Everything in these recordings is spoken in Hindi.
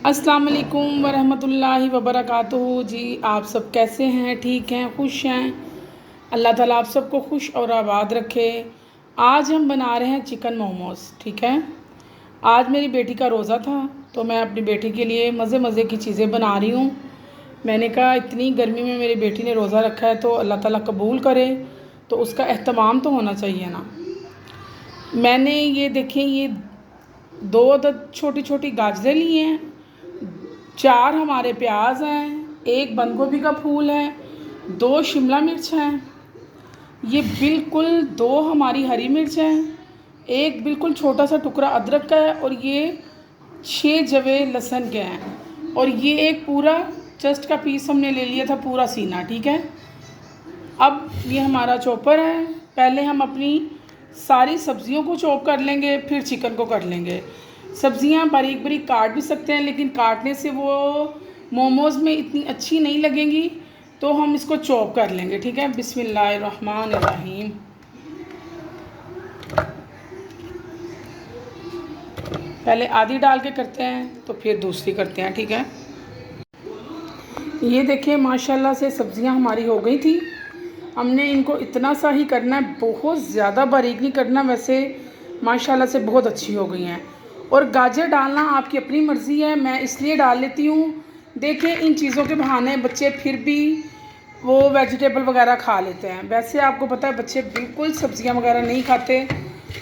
अस्सलाम वालेकुम वरहमतुल्लाहि वबरकातुहू। जी आप सब कैसे हैं? ठीक हैं, खुश हैं? अल्लाह ताला आप सबको खुश और आबाद रखे। आज हम बना रहे हैं चिकन मोमोज़। ठीक है, आज मेरी बेटी का रोज़ा था तो मैं अपनी बेटी के लिए मज़े मज़े की चीज़ें बना रही हूँ। मैंने कहा इतनी गर्मी में मेरी बेटी ने रोज़ा रखा है तो अल्लाह ताला कबूल करे, तो उसका एहतमाम तो होना चाहिए ना। मैंने ये देखें, ये 2 अदद छोटी छोटी गाजरें ली हैं, 4 हमारे प्याज हैं, 1 बंद गोभी का फूल है, 2 शिमला मिर्च हैं, ये बिल्कुल 2 हमारी हरी मिर्च हैं, 1 बिल्कुल छोटा सा टुकड़ा अदरक का है और ये 6 जवे लहसुन के हैं, और ये एक पूरा चेस्ट का पीस हमने ले लिया था, पूरा सीना। ठीक है, अब ये हमारा चॉपर है। पहले हम अपनी सारी सब्ज़ियों को चॉप कर लेंगे, फिर चिकन को कर लेंगे। सब्ज़ियाँ बारीक बारीक काट भी सकते हैं, लेकिन काटने से वो मोमोज़ में इतनी अच्छी नहीं लगेंगी, तो हम इसको चॉप कर लेंगे। ठीक है, बिस्मिल्लाहिर्रहमानिर्रहीम। पहले आधी डाल के करते हैं तो फिर दूसरी करते हैं। ठीक है, ये देखिए माशाल्लाह से सब्ज़ियाँ हमारी हो गई थी। हमने इनको इतना सा ही करना है, बहुत ज़्यादा बारीक नहीं करना। वैसे माशाल्लाह से बहुत अच्छी हो गई हैं। और गाजर डालना आपकी अपनी मर्ज़ी है, मैं इसलिए डाल लेती हूँ। देखिए इन चीज़ों के बहाने बच्चे फिर भी वो वेजिटेबल वगैरह खा लेते हैं। वैसे आपको पता है बच्चे बिल्कुल सब्ज़ियाँ वगैरह नहीं खाते,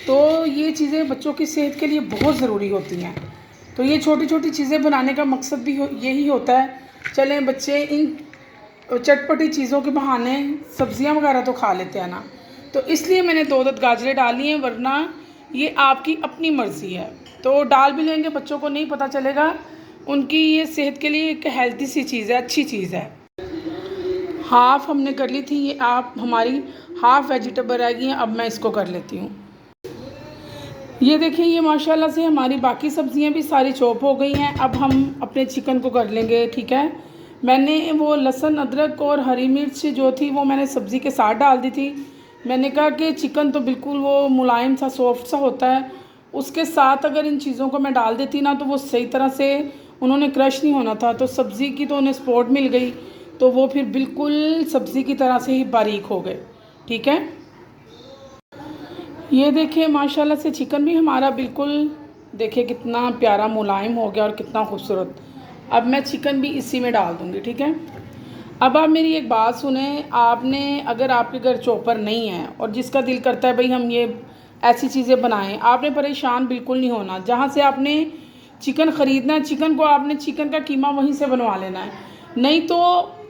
तो ये चीज़ें बच्चों की सेहत के लिए बहुत ज़रूरी होती हैं। तो ये छोटी छोटी चीज़ें बनाने का मकसद भी यही होता है, चलें बच्चे इन चटपटी चीज़ों के बहाने सब्ज़ियाँ वगैरह तो खा लेते हैं ना। तो इसलिए मैंने 2 अदद गाजरें डाली हैं, वरना ये आपकी अपनी मर्ज़ी है। तो डाल भी लेंगे, बच्चों को नहीं पता चलेगा, उनकी ये सेहत के लिए एक हेल्दी सी चीज़ है, अच्छी चीज़ है। हाफ़ हमने कर ली थी, ये आप हमारी हाफ़ वेजिटेबल रह गई हैं। अब मैं इसको कर लेती हूँ। ये देखिए, ये माशाल्लाह से हमारी बाकी सब्ज़ियाँ भी सारी चॉप हो गई हैं। अब हम अपने चिकन को कर लेंगे। ठीक है, मैंने वो लहसुन अदरक और हरी मिर्च जो थी वो मैंने सब्ज़ी के साथ डाल दी थी। मैंने कहा कि चिकन तो बिल्कुल वो मुलायम सा सॉफ्ट सा होता है, उसके साथ अगर इन चीज़ों को मैं डाल देती ना तो वो सही तरह से उन्होंने क्रश नहीं होना था। तो सब्ज़ी की तो उन्हें सपोर्ट मिल गई, तो वो फिर बिल्कुल सब्ज़ी की तरह से ही बारीक हो गए। ठीक है, ये देखिए माशाल्लाह से चिकन भी हमारा बिल्कुल देखिए कितना प्यारा मुलायम हो गया और कितना खूबसूरत। अब मैं चिकन भी इसी में डाल दूँगी। ठीक है, अब आप मेरी एक बात सुने, आपने अगर आपके घर चॉपर नहीं है और जिसका दिल करता है भाई हम ये ऐसी चीज़ें बनाएं, आपने परेशान बिल्कुल नहीं होना। जहाँ से आपने चिकन ख़रीदना है, चिकन को आपने चिकन का कीमा वहीं से बनवा लेना है। नहीं तो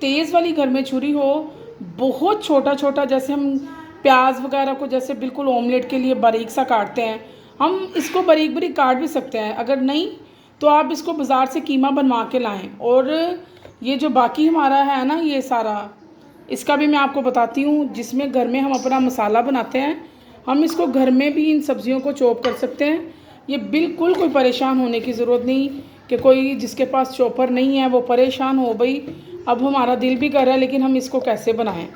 तेज़ वाली घर में छुरी हो, बहुत छोटा छोटा, जैसे हम प्याज वगैरह को जैसे बिल्कुल ऑमलेट के लिए बारीक सा काटते हैं, हम इसको बारीक बारीक काट भी सकते हैं। अगर नहीं तो आप इसको बाज़ार से कीमा बनवा के लाएं। और ये जो बाकी हमारा है ना, ये सारा, इसका भी मैं आपको बताती हूँ, जिसमें घर में हम अपना मसाला बनाते हैं, हम इसको घर में भी इन सब्ज़ियों को चॉप कर सकते हैं। ये बिल्कुल कोई परेशान होने की ज़रूरत नहीं कि कोई जिसके पास चॉपर नहीं है वो परेशान हो, भाई अब हमारा दिल भी कर रहा है लेकिन हम इसको कैसे बनाएं।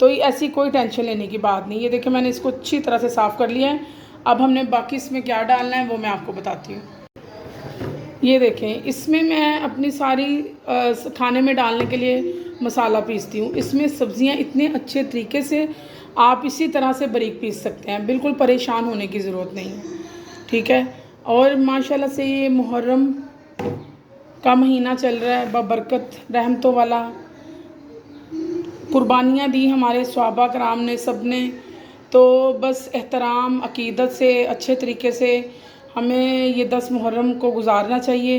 तो ऐसी कोई टेंशन लेने की बात नहीं। ये देखिए मैंने इसको अच्छी तरह से साफ़ कर लिया है। अब हमने बाकी इसमें क्या डालना है वो मैं आपको बताती हूँ। ये देखें, इसमें मैं अपनी सारी खाने में डालने के लिए मसाला पीसती हूँ। इसमें सब्ज़ियाँ इतने अच्छे तरीके से आप इसी तरह से बारीक पीस सकते हैं, बिल्कुल परेशान होने की ज़रूरत नहीं है। ठीक है, और माशाल्लाह से ये मुहर्रम का महीना चल रहा है, बबरकत रहमतों वाला। कुर्बानियाँ दी हमारे सहाबा कराम ने, सब ने। तो बस एहतराम अक़ीदत से अच्छे तरीके से हमें ये 10 मुहर्रम को गुजारना चाहिए।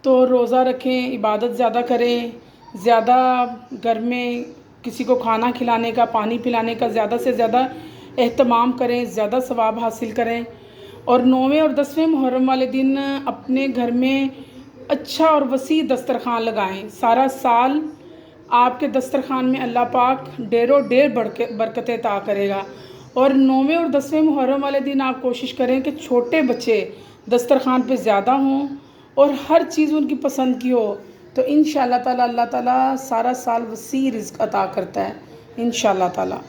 तो रोज़ा रखें, इबादत ज़्यादा करें, ज़्यादा घर में किसी को खाना खिलाने का, पानी पिलाने का ज़्यादा से ज़्यादा एहतमाम करें, ज़्यादा सवाब हासिल करें। और 9वें और 10वें मुहर्रम वाले दिन अपने घर में अच्छा और वसी दस्तरखान लगाएं। सारा साल आपके दस्तरखान में अल्लाह पाक ढेरों ढेर बरकतें अता करेगा। और 9वें और 10वें मुहर्रम वाले दिन आप कोशिश करें कि छोटे बच्चे दस्तरखान पे ज़्यादा हों और हर चीज़ उनकी पसंद की हो, तो इंशाअल्लाह ताला अल्लाह ताला सारा साल वसी रिज़्क़ अता करता है इंशाअल्लाह ताला।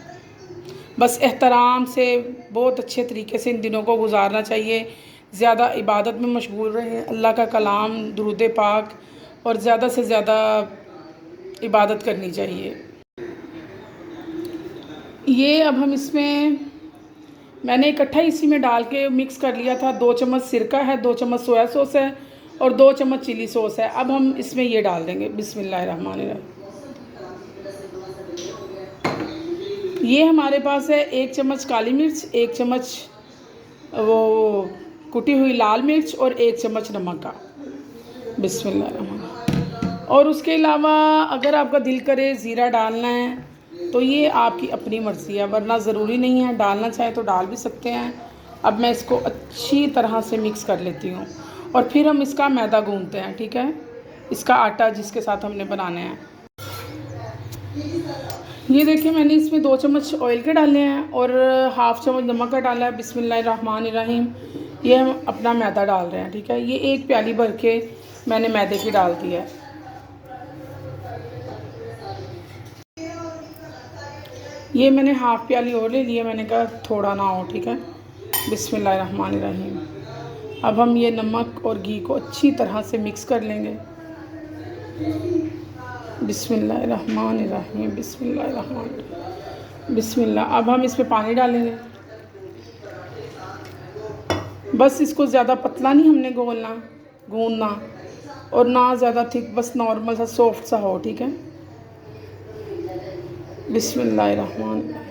बस एहतराम से बहुत अच्छे तरीके से इन दिनों को गुजारना चाहिए। ज़्यादा इबादत में मशगूल रहें, अल्लाह का कलाम, दुरूद पाक और ज़्यादा से ज़्यादा इबादत करनी चाहिए। ये अब हम इसमें मैंने इकट्ठा इसी में डाल के मिक्स कर लिया था। 2 चम्मच सिरका है, 2 चम्मच सोया सॉस है और 2 चम्मच चिली सॉस है। अब हम इसमें ये डाल देंगे। बिस्मिल्लाहिर्रहमानिर्रहीम। ये हमारे पास है 1 चम्मच काली मिर्च, 1 चम्मच वो कुटी हुई लाल मिर्च और 1 चम्मच नमक का। बिस्मिल्लाहिर्रहमानिर्रहीम। और उसके अलावा अगर आपका दिल करे ज़ीरा डालना है तो ये आपकी अपनी मर्ज़ी है, वरना ज़रूरी नहीं है। डालना चाहे तो डाल भी सकते हैं। अब मैं इसको अच्छी तरह से मिक्स कर लेती हूँ और फिर हम इसका मैदा गूंथते हैं, ठीक है, इसका आटा जिसके साथ हमने बनाने हैं। ये देखिए मैंने इसमें 2 चम्मच ऑयल के डाले हैं और हाफ़ चम्मच नमक का डाला है। बिस्मिल्लाहिर्रहमानिर्रहीम। ये हम अपना मैदा डाल रहे हैं, ठीक है। ये 1 प्याली भर के मैंने मैदे की डाल दी है। ये मैंने हाफ़ प्याली और ले लिया, मैंने कहा थोड़ा ना हो, ठीक है। बिस्मिल्लाहिर्रहमानिर्रहीम। अब हम ये नमक और घी को अच्छी तरह से मिक्स कर लेंगे। बिस्मिल्लाहिर्रहमानिर्रहीम, बिस्मिल्लाहिर्रहमानिर्रहीम, बिस्मिल्लाह। अब हम इसमें पानी डालेंगे। बस इसको ज़्यादा पतला नहीं हमने गूंदना और ना ज़्यादा थिक, बस नॉर्मल सा सॉफ्ट सा हो, ठीक है। बिस्मिल्लाहिर्रहमानिर्रहीम।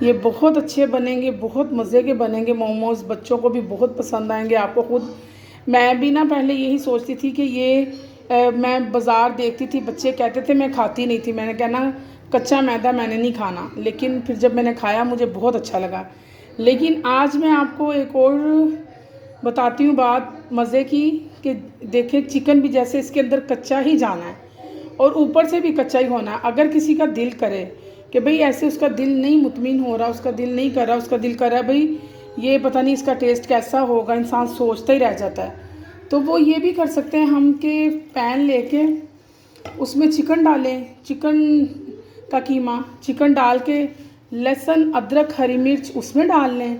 ये बहुत अच्छे बनेंगे, बहुत मज़े के बनेंगे मोमोज़। बच्चों को भी बहुत पसंद आएंगे, आपको खुद। मैं भी ना पहले यही सोचती थी कि मैं बाज़ार देखती थी, बच्चे कहते थे, मैं खाती नहीं थी। मैंने कहना कच्चा मैदा मैंने नहीं खाना, लेकिन फिर जब मैंने खाया मुझे बहुत अच्छा लगा। लेकिन आज मैं आपको एक और बताती हूँ बात मज़े की, कि देखें चिकन भी जैसे इसके अंदर कच्चा ही जाना है और ऊपर से भी कच्चा ही होना है। अगर किसी का दिल करे कि भाई ऐसे उसका दिल नहीं मुतमिन हो रहा, उसका दिल नहीं कर रहा, उसका दिल कर रहा है भाई ये पता नहीं इसका टेस्ट कैसा होगा, इंसान सोचता ही रह जाता है, तो वो ये भी कर सकते हैं हम कि पैन लेके उसमें चिकन डालें, चिकन का कीमा, चिकन डाल के लहसुन अदरक हरी मिर्च उसमें डाल लें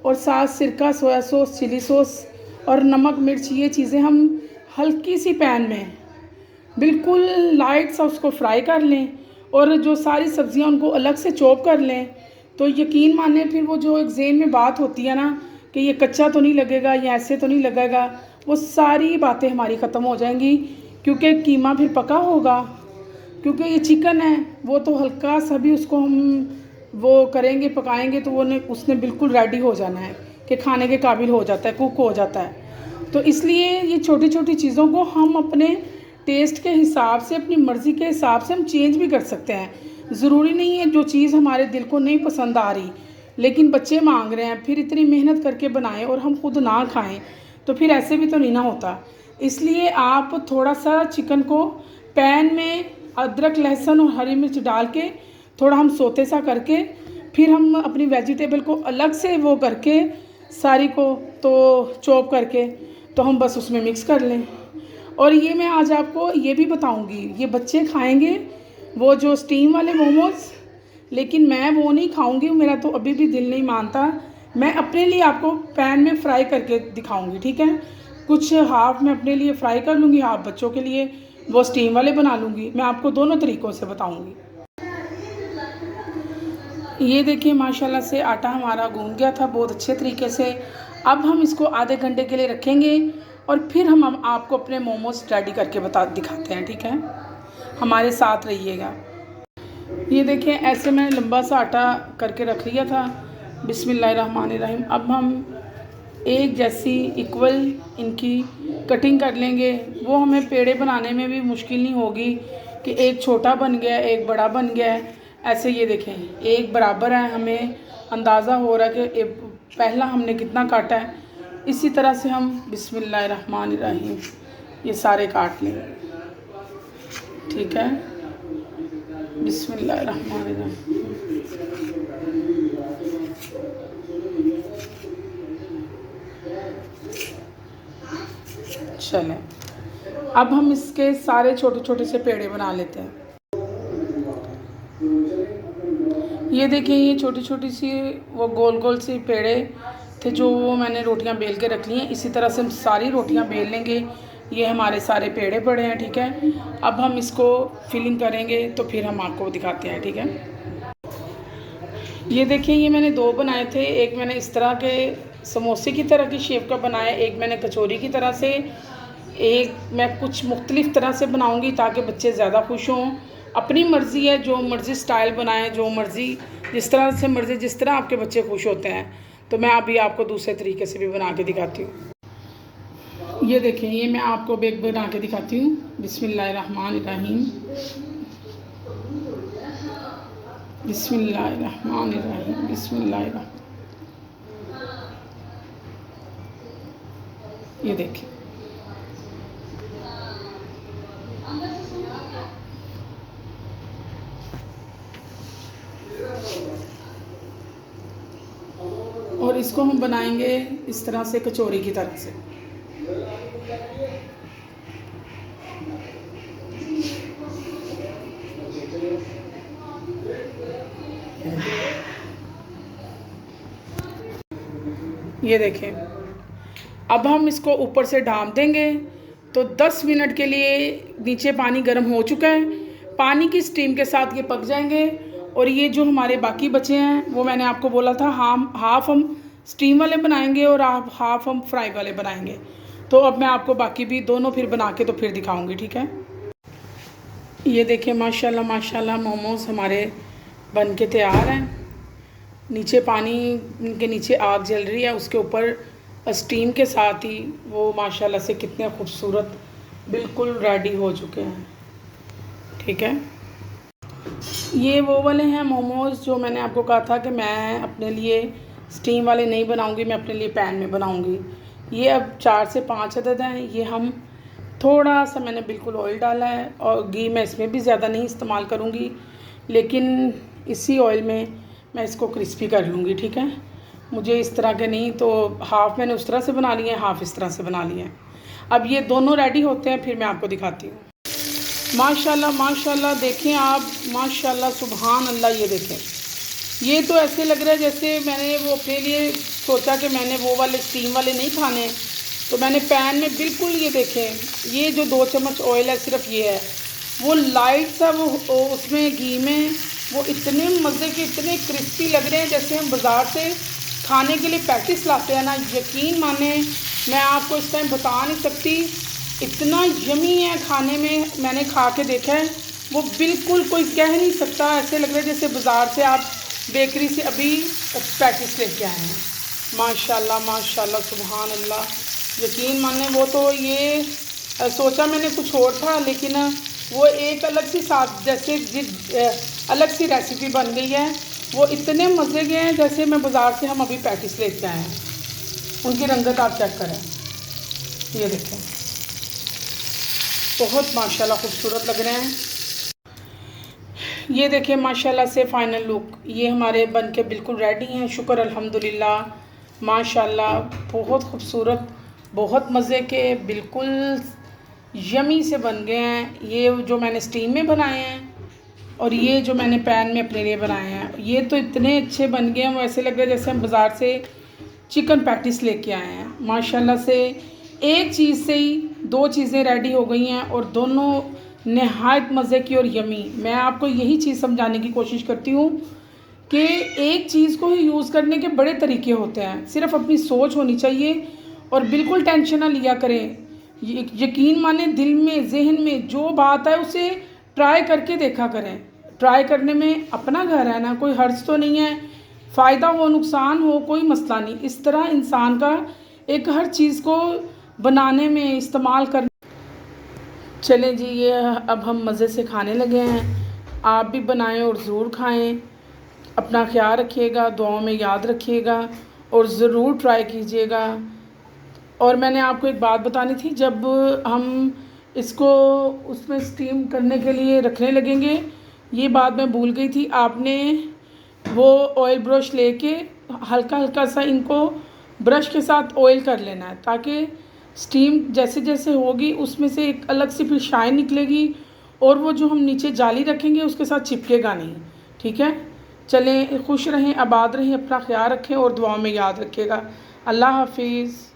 और साथ सिरका, सोया सॉस, चिली सॉस और नमक मिर्च, ये चीज़ें हम हल्की सी पैन में बिल्कुल लाइट सा उसको फ्राई कर लें और जो सारी सब्ज़ियां उनको अलग से चॉप कर लें। तो यकीन माने फिर वो जो एक ज़हन में बात होती है ना कि ये कच्चा तो नहीं लगेगा, ये ऐसे तो नहीं लगेगा, वो सारी बातें हमारी ख़त्म हो जाएंगी, क्योंकि कीमा फिर पका होगा। क्योंकि ये चिकन है वो तो हल्का सा भी उसको हम वो करेंगे, पकाएंगे तो वो उसने बिल्कुल रेडी हो जाना है कि खाने के काबिल हो जाता है, कुक हो जाता है। तो इसलिए ये छोटी छोटी चीज़ों को हम अपने टेस्ट के हिसाब से, अपनी मर्ज़ी के हिसाब से हम चेंज भी कर सकते हैं। ज़रूरी नहीं है जो चीज़ हमारे दिल को नहीं पसंद आ रही लेकिन बच्चे मांग रहे हैं, फिर इतनी मेहनत करके बनाएं और हम खुद ना खाएं, तो फिर ऐसे भी तो नहीं ना होता। इसलिए आप थोड़ा सा चिकन को पैन में अदरक लहसुन और हरी मिर्च डाल के थोड़ा हम सोते सा करके फिर हम अपनी वेजिटेबल को अलग से वो करके सारी को तो चॉप करके तो हम बस उसमें मिक्स कर लें। और ये मैं आज आपको ये भी बताऊंगी, ये बच्चे खाएंगे वो जो स्टीम वाले मोमोज़, लेकिन मैं वो नहीं खाऊंगी, मेरा तो अभी भी दिल नहीं मानता। मैं अपने लिए आपको पैन में फ्राई करके दिखाऊंगी, ठीक है। कुछ हाफ़ मैं अपने लिए फ्राई कर लूँगी, हाफ़ बच्चों के लिए वो स्टीम वाले बना लूँगी। मैं आपको दोनों तरीक़ों से बताऊँगी। ये देखिए माशाल्लाह से आटा हमारा गूंद गया था बहुत अच्छे तरीके से। अब हम इसको आधे घंटे के लिए रखेंगे और फिर हम आपको अपने मोमोज़ रेडी करके दिखाते हैं, ठीक है। हमारे साथ रहिएगा। ये देखें ऐसे मैंने लंबा सा आटा करके रख लिया था। बिस्मिल्लाहिर्रहमानिर्रहीम। अब हम एक जैसी इक्वल इनकी कटिंग कर लेंगे। वो हमें पेड़े बनाने में भी मुश्किल नहीं होगी कि एक छोटा बन गया एक बड़ा बन गया है। ऐसे ये देखें एक बराबर है, हमें अंदाज़ा हो रहा है कि पहला हमने कितना काटा है। इसी तरह से हम बिस्मिल्लाहिर्रहमानिर्रहीम ये सारे काट लेंगे, ठीक है। बिस्मिल्लाहिर्रहमानिर्रहीम। चलें अब हम इसके सारे छोटे छोटे से पेड़े बना लेते हैं। ये देखिए ये छोटी छोटी सी वो गोल गोल सी पेड़े तो जो मैंने रोटियां बेल के रख ली हैं, इसी तरह से हम सारी रोटियां बेल लेंगे। ये हमारे सारे पेड़े पड़े हैं, ठीक है। अब हम इसको फिलिंग करेंगे तो फिर हम आपको दिखाते हैं, ठीक है। ये देखिए, ये मैंने 2 बनाए थे। एक मैंने इस तरह के समोसे की तरह की शेप का बनाया, एक मैंने कचौरी की तरह से। एक मैं कुछ मुख्तलिफ़ तरह से बनाऊंगी ताकि बच्चे ज़्यादा खुश हों। अपनी मर्ज़ी है, जो मर्ज़ी स्टाइल बनाएं, जो मर्ज़ी जिस तरह से मर्ज़ी, जिस तरह आपके बच्चे खुश होते हैं। तो मैं अभी आपको दूसरे तरीके से भी बना के दिखाती हूँ। ये देखें, ये मैं आपको बेक बना के दिखाती हूँ। बिस्मिल्लाहिर्रहमानिर्रहीम, बिस्मिल्लाहिर्रहमानिर्रहीम, बिस्मिल्लाहिर्रहमान। ये देखिए, और इसको हम बनाएंगे इस तरह से, कचौरी की तरह से। ये देखें, अब हम इसको ऊपर से ढाँप देंगे। तो 10 मिनट के लिए नीचे पानी गर्म हो चुका है। पानी की स्टीम के साथ ये पक जाएंगे। और ये जो हमारे बाकी बचे हैं, वो मैंने आपको बोला था, हाफ हम स्टीम वाले बनाएंगे और हाफ हम फ्राई वाले बनाएंगे। तो अब मैं आपको बाकी भी दोनों फिर बना के तो फिर दिखाऊंगी, ठीक है। ये देखिए, माशाल्लाह माशाल्लाह मोमोज़ हमारे बन के तैयार हैं। नीचे पानी के नीचे आग जल रही है, उसके ऊपर स्टीम के साथ ही वो माशाल्लाह से कितने खूबसूरत बिल्कुल रेडी हो चुके हैं, ठीक है। ये वो वाले हैं मोमोज़ जो मैंने आपको कहा था कि मैं अपने लिए स्टीम वाले नहीं बनाऊंगी, मैं अपने लिए पैन में बनाऊंगी। ये अब 4 से 5 अदद हैं। ये हम थोड़ा सा, मैंने बिल्कुल ऑयल डाला है, और घी मैं इसमें भी ज़्यादा नहीं इस्तेमाल करूँगी, लेकिन इसी ऑयल में मैं इसको क्रिस्पी कर लूँगी, ठीक है। मुझे इस तरह के नहीं, तो हाफ़ मैंने उस तरह से बना लिए हैं, हाफ़ इस तरह से बना लिए हैं। अब ये दोनों रेडी होते हैं, फिर मैं आपको दिखाती हूँ। माशाल्लाह माशाल्लाह, देखें आप, माशाल्लाह सुभान अल्लाह। ये देखें, ये तो ऐसे लग रहा है जैसे मैंने वो अपने लिए सोचा कि मैंने वो वाले स्टीम वाले नहीं खाने, तो मैंने पैन में बिल्कुल, ये देखें, ये जो 2 चम्मच ऑयल है, सिर्फ ये है, वो लाइट सा वो उसमें घी में वो इतने मज़े के, इतने क्रिस्पी लग रहे हैं जैसे हम बाज़ार से खाने के लिए पैटिस लाते हैं ना। यकीन माने, मैं आपको इस टाइम बता नहीं सकती, इतना यमी है खाने में। मैंने खा के देखा है, वो बिल्कुल कोई कह नहीं सकता, ऐसे लग रहा है जैसे बाज़ार से आप बेकरी से अभी पैटिस लेके आए हैं। माशाल्लाह माशाल्लाह सुभान अल्लाह। यकीन माने, वो तो ये सोचा मैंने कुछ और था, लेकिन वो एक अलग सी साथ जैसे अलग सी रेसिपी बन गई है। वो इतने मज़े के हैं जैसे मैं बाज़ार से हम अभी पैटिस लेके आए हैं। उनकी रंगत आप चेक करें, ये देखें, बहुत माशाल्लाह खूबसूरत लग रहे हैं। ये देखें माशाल्लाह से फ़ाइनल लुक, ये हमारे बन के बिल्कुल रेडी हैं। शुक्र अल्हम्दुलिल्लाह, माशाल्लाह बहुत खूबसूरत, बहुत मज़े के, बिल्कुल यमी से बन गए हैं। ये जो मैंने स्टीम में बनाए हैं और ये जो मैंने पैन में अपने लिए बनाए हैं, ये तो इतने अच्छे बन गए हैं, वो ऐसे लग रहा है जैसे हम बाज़ार से चिकन पैटिस लेके आए हैं। माशाल्लाह से एक चीज़ से ही 2 चीज़ें रेडी हो गई हैं, और दोनों नहायत मज़े की और यमी। मैं आपको यही चीज़ समझाने की कोशिश करती हूँ कि एक चीज़ को ही यूज़ करने के बड़े तरीके होते हैं, सिर्फ़ अपनी सोच होनी चाहिए और बिल्कुल टेंशन ना लिया करें। यकीन माने, दिल में, जहन में जो बात है उसे ट्राई करके देखा करें। ट्राई करने में अपना घर है ना, कोई हर्ज तो नहीं है, फ़ायदा हो नुकसान हो कोई मसला नहीं। इस तरह इंसान का एक हर चीज़ को बनाने में इस्तेमाल करने। चलें जी, ये अब हम मज़े से खाने लगे हैं। आप भी बनाएं और ज़रूर खाएं। अपना ख्याल रखिएगा, दुआओं में याद रखिएगा और ज़रूर ट्राई कीजिएगा। और मैंने आपको एक बात बतानी थी, जब हम इसको उसमें स्टीम करने के लिए रखने लगेंगे, ये बात मैं भूल गई थी। आपने वो ऑयल ब्रश लेके हल्का हल्का सा इनको ब्रश के साथ ऑयल कर लेना है, ताकि स्टीम जैसे जैसे होगी उसमें से एक अलग सी फिर शाइन निकलेगी, और वो जो हम नीचे जाली रखेंगे उसके साथ चिपकेगा नहीं, ठीक है। चलें, खुश रहें, आबाद रहें, अपना ख्याल रखें और दुआओं में याद रखिएगा। अल्लाह हाफिज़।